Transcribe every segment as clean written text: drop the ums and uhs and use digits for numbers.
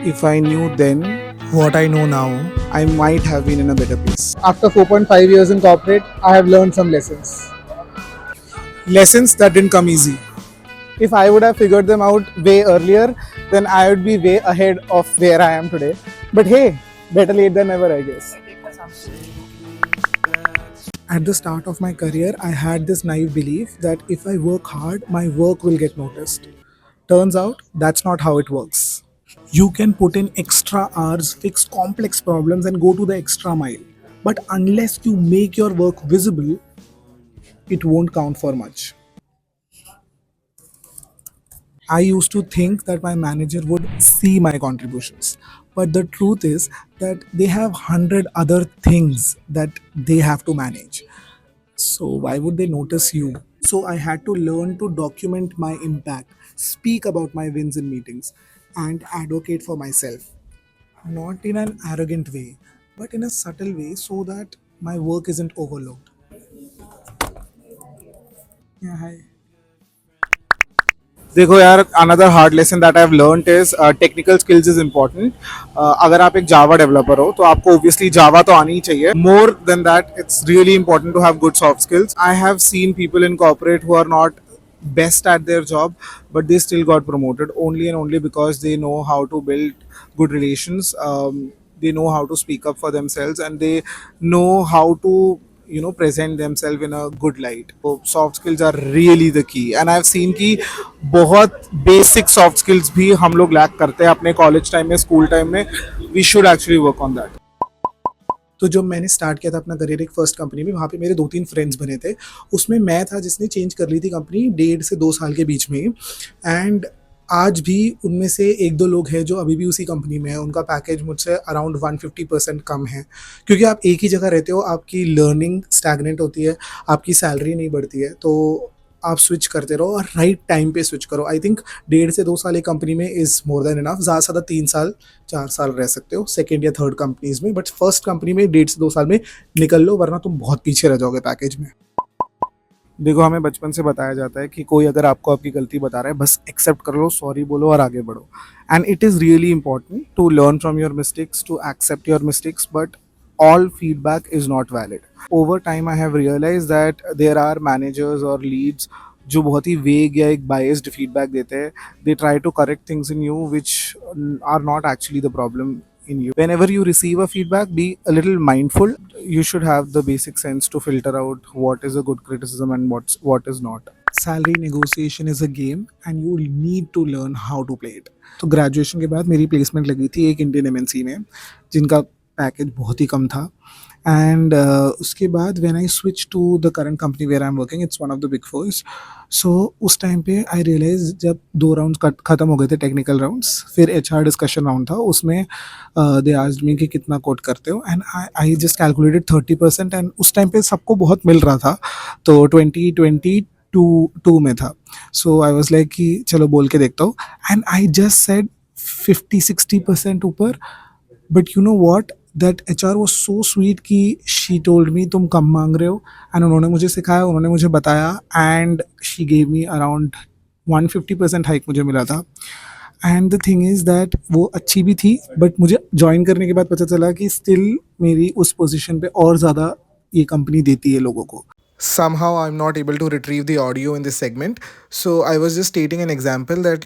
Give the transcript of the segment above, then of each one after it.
If I knew then, What I know now. I might have been in a better place. After 4.5 years in corporate, I have learned some lessons. Lessons that didn't come easy. If I would have figured them out way earlier, then I would be way ahead of where I am today. But hey, better late than never, I guess. At the start of my career, I had this naive belief that if I work hard, my work will get noticed. Turns out that's not how it works. You can put in extra hours, fix complex problems, and go to the extra mile. But unless you make your work visible, it won't count for much. I used to think that my manager would see my contributions. But the truth is that they have 100 other things that they have to manage. So why would they notice you? So I had to learn to document my impact, speak about my wins in meetings, and advocate for myself. Not in an arrogant way, but in a subtle way so that my work isn't overlooked. Yeah, hi. देखो यार, another hard lesson that I have learned is technical skills is important. अगर आप एक Java developer हो तो आपको obviously जावा तो आनी ही चाहिए. More than that it's really important to have good soft skills. I have seen people in corporate who are not best at their job, but they still got promoted only and only because they know how to build good relations. They know how to speak up for themselves, and they know how to present themselves in a good light. So soft skills are really the key, and I've seen कि बहुत basic soft skills भी हम लोग lack करते हैं अपने college time में, school time में. We should actually work on that. तो जब मैंने स्टार्ट किया था अपना करियर एक फर्स्ट कंपनी में, वहाँ पे मेरे 2-3 फ्रेंड्स बने थे. उसमें मैं था जिसने चेंज कर ली थी कंपनी 1.5 से 2 साल के बीच में. एंड आज भी उनमें से 1-2 लोग हैं जो अभी भी उसी कंपनी में है. उनका पैकेज मुझसे अराउंड 150% कम है, क्योंकि आप एक ही जगह रहते हो, आपकी लर्निंग स्टैगनेंट होती है, आपकी सैलरी नहीं बढ़ती है. तो आप स्विच करते रहो और राइट टाइम पे स्विच करो. आई थिंक 1.5 से 2 साल एक कंपनी में इज़ मोर देन इनफ. ज़्यादा से ज़्यादा 3 साल 4 साल रह सकते हो सेकेंड या थर्ड कंपनीज में, बट फर्स्ट कंपनी में 1.5 से 2 साल में निकल लो, वरना तुम बहुत पीछे रह जाओगे पैकेज में. देखो, हमें बचपन से बताया जाता है कि कोई अगर आपको आपकी गलती बता रहा है, बस एक्सेप्ट कर लो, सॉरी बोलो और आगे बढ़ो. And it is really important to learn from your mistakes, to accept your mistakes, but all feedback is not valid. Over time I have realized that there are managers or leads जो बहुत ही वेग या एक biased feedback देते हैं. They try to correct things in you which are not actually the problem in you. Whenever you receive a feedback, be a little mindful. You should have the basic sense to filter out what is a good criticism and what is not. Salary negotiation is a game and you need to learn how to play it. तो graduation के बाद मेरी placement लगी थी एक Indian MNC में, जिनका package बहुत ही कम था. एंड उसके बाद when I switch to the current company where I am working, it's one of the big fours. So उस टाइम पे आई रियलाइज, जब 2 राउंड्स ख़त्म हो गए थे टेक्निकल राउंड्स, फिर HR डिस्कशन राउंड था. उसमें दे आस्क्ड मी कि कितना कोट करते हो, and I just calculated 30%. And उस टाइम पे सबको बहुत मिल रहा था, तो 2022 में था. सो आई वॉज लाइक कि चलो बोल के देखता हूँ. एंड आई जस्ट सेड 50-60% ऊपर. But you know what, that HR was so sweet कि शी टोल्ड मी तुम कम मांग रहे हो. एंड उन्होंने मुझे सिखाया, उन्होंने मुझे बताया, and she gave me around 150% hike मुझे मिला था. And the thing is that वो अच्छी भी थी, बट मुझे ज्वाइन करने के बाद पता चला कि स्टिल मेरी उस पोजीशन पे और ज़्यादा ये कंपनी देती है लोगों को. Somehow I'm not able to retrieve the audio in this segment. So I was just stating an example that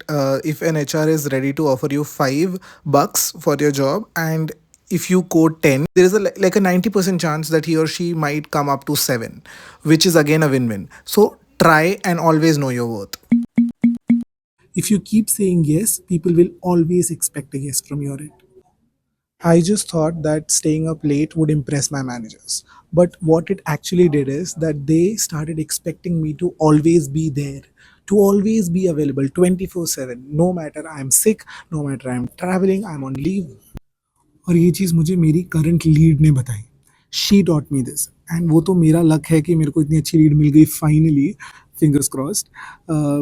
if an HR is ready to offer you $5 for your job, and if you quote 10, there is like a 90% chance that he or she might come up to 7, which is again a win-win. So try and always know your worth. If you keep saying yes, people will always expect a yes from your end. I just thought that staying up late would impress my managers. But what it actually did is that they started expecting me to always be there, to always be available 24/7, no matter I'm sick, no matter I'm traveling, I'm on leave. और ये चीज़ मुझे मेरी current lead ने बताई. She taught me this, and वो तो मेरा luck है कि मेरे को इतनी अच्छी लीड मिल गई फाइनली, फिंगर्स क्रॉस्ड.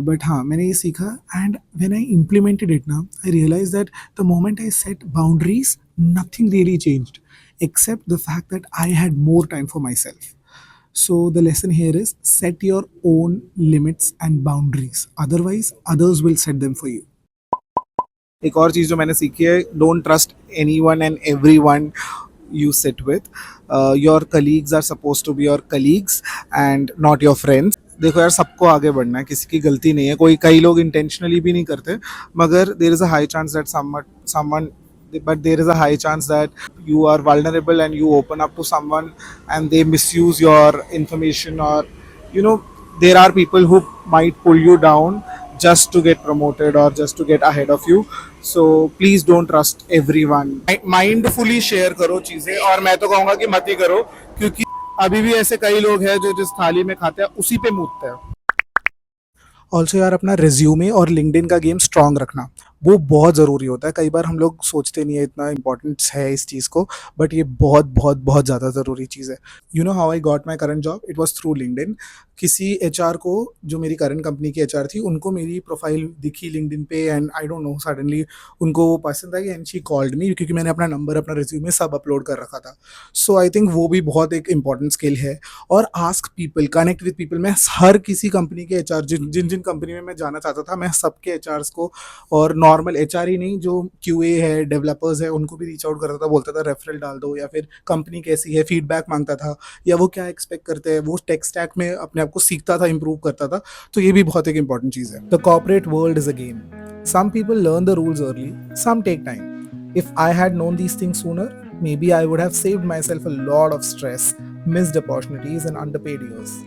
बट हाँ, मैंने ये सीखा, and when I implemented it ना, I realise that the moment I set boundaries, nothing really changed except the fact that I had more time for myself. So the lesson here is set your own limits and boundaries. Otherwise, others will set them for you. एक और चीज़ जो मैंने सीखी है, don't trust anyone and everyone you sit with. Your colleagues are supposed to be your colleagues and not your friends. देखो यार, सबको आगे बढ़ना है, किसी की गलती नहीं है, कोई कई लोग इंटेंशनली भी नहीं करते, मगर there is a high chance that someone but there is a high chance that you are vulnerable and you open up to someone and they misuse your information, or you know, there are people who might pull you down just to get promoted or just to get ahead of you. So please don't trust everyone. Mindfully share करो चीज़ें, और मैं तो कहूँगा कि मत ही करो, क्योंकि अभी भी ऐसे कई लोग हैं जो जिस थाली में खाते हैं उसी पे मूतते हैं. ऑल्सो यार, अपना रिज्यूमे और लिंक्डइन का गेम स्ट्रांग रखना वो बहुत ज़रूरी होता है. कई बार हम लोग सोचते नहीं है इतना इंपॉर्टेंस है इस चीज़ को, बट ये बहुत बहुत बहुत ज़्यादा ज़रूरी चीज़ है. You know how I got my current job? It was through LinkedIn. किसी HR को, जो मेरी करंट कंपनी की HR थी, उनको मेरी प्रोफाइल दिखी लिंक्डइन पे and I don't know, suddenly उनको वो पसंद आई एंड शी कॉल्ड मी, क्योंकि मैंने अपना नंबर, अपना रिज्यूमे सब अपलोड कर रखा था. सो आई थिंक वो भी बहुत एक इंपॉर्टेंट स्किल है. और ask people, connect with people. मैं हर किसी कंपनी के HR, जिन जिन कंपनी में मैं जाना चाहता था, मैं सबके HRs को, और नॉर्मल HR ही नहीं, जो QA है, डेवलपर्स है, उनको भी रीच आउट करता था, बोलता था रेफरल डाल दो, या फिर कंपनी कैसी है, फीडबैक मांगता था, या वो क्या एक्सपेक्ट करते हैं, वो टेक स्टैक में अपने आप को सीखता था, इंप्रूव करता था. तो ये भी बहुत एक इंपॉर्टेंट चीज़ है. The corporate world is a game. Some people learn the rules early, some take time. If I had known these things sooner, maybe I would have saved myself a lot of stress, missed opportunities, and underpaid years.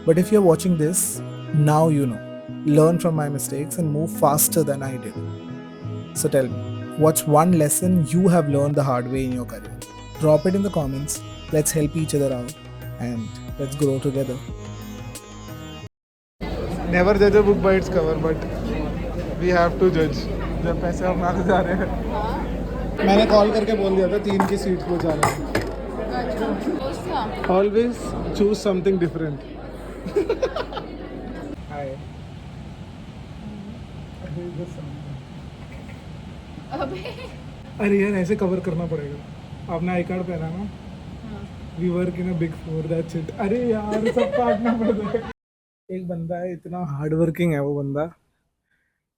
But if you're watching this, now you know. Learn from my mistakes and move faster than I did. So tell me, what's one lesson you have learned the hard way in your career? Drop it in the comments. Let's help each other out and let's grow together. Never judge a book by its cover, but we have to judge. जब पैसे हम आगे जा रहे हैं. मैंने call करके बोल दिया था 3 की सीट को जाना है. Always choose something different. Hi. अरे यार, ऐसे कवर करना पड़ेगा. आपने आई कार्ड पहना ना. We work in a big 4, that's it. अरे यार, सब काटना पड़ेगा. एक बंदा है, इतना हार्ड वर्किंग है वो बंदा,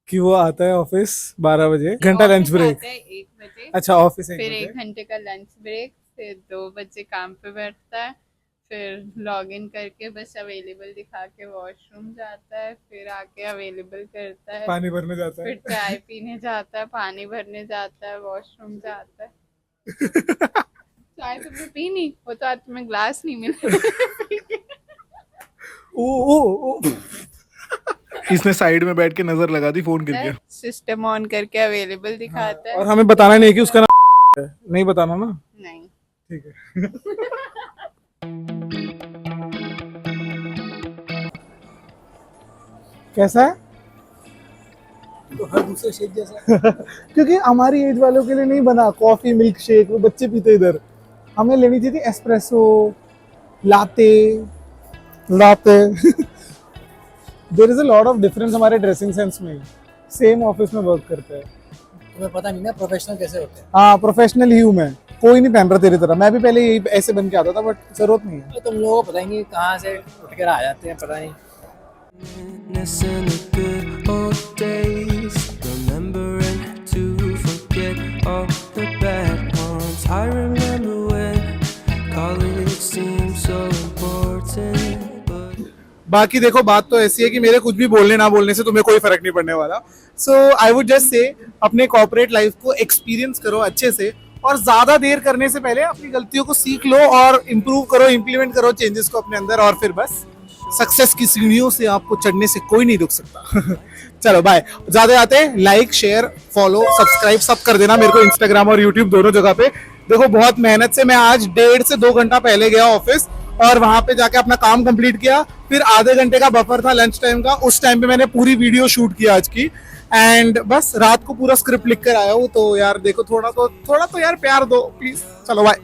कि वो आता है ऑफिस 12 बजे, घंटा लंच ब्रेक. 1 बजे, अच्छा, ऑफिस फिर 1 घंटे का लंच ब्रेक, फिर 2 बजे काम पे बैठता है, फिर लॉग इन करके बस अवेलेबल दिखा के वॉशरूम जाता है, फिर आके अवेलेबल करता है, पानी भरने जाता है, फिर चाय पीने जाता है, पानी भरने जाता है, वॉशरूम जाता है. चाय तुमने पी नहीं? वो तो आज तुम्हें ग्लास नहीं मिला. ओ. इसने साइड में बैठ के नजर लगा दी, फोन गिर गया. सिस्टम ऑन करके अवेलेबल दिखाता है. और हमें बताना नहीं है कि उसका नाम है. नहीं बताना ना. नहीं. ठीक है. कैसा है? तो हर दूसरे शेक जैसा. क्योंकि हमारी एज वालों के लिए नहीं बना कॉफी मिल्क शेक, वो बच्चे पीते इधर. हमें लेनी चाहिए थी espresso, latte. There is a lot of difference हमारे ड्रेसिंग सेंस में. सेम ऑफिस में वर्क करते हैं. तुम्हें पता नहीं ना प्रोफेशनल कैसे होते हैं. हाँ, प्रोफेशनल ही हूँ मैं. कोई नहीं पहन रहा तेरी तरह. मैं भी पहले यही ऐसे बन के आता था, बट जरूरत नहीं है. तो तुम लोगों को पता ही नहीं कहाँ से उठ कर आ जाते हैं, पता नहीं. Missing the good old days, remembering to forget all the bad ones. I remember when college seemed so important, but बाकी देखो, बात तो ऐसी है कि मेरे कुछ भी बोलने ना बोलने से तुम्हें कोई फर्क नहीं पड़ने वाला. सो आई वुड जस्ट से, अपने कॉर्पोरेट लाइफ को एक्सपीरियंस करो अच्छे से, और ज्यादा देर करने से पहले अपनी गलतियों को सीख लो और इम्प्रूव करो, इम्प्लीमेंट करो चेंजेस को अपने अंदर, और फिर बस सक्सेस की सीढ़ियों से आपको चढ़ने से कोई नहीं रुक सकता. चलो बाय. ज्यादा आते, लाइक, शेयर, फॉलो, सब्सक्राइब सब कर देना मेरे को, इंस्टाग्राम और यूट्यूब दोनों जगह पे. देखो, बहुत मेहनत से मैं आज 1.5 से 2 घंटा पहले गया ऑफिस, और वहां पे जाके अपना काम कंप्लीट किया. फिर आधे घंटे का बफर था लंच टाइम का, उस टाइम पे मैंने पूरी वीडियो शूट किया आज की, एंड बस रात को पूरा स्क्रिप्ट लिख कर आया हूँ. तो यार देखो, थोड़ा तो यार प्यार दो प्लीज. चलो बाय.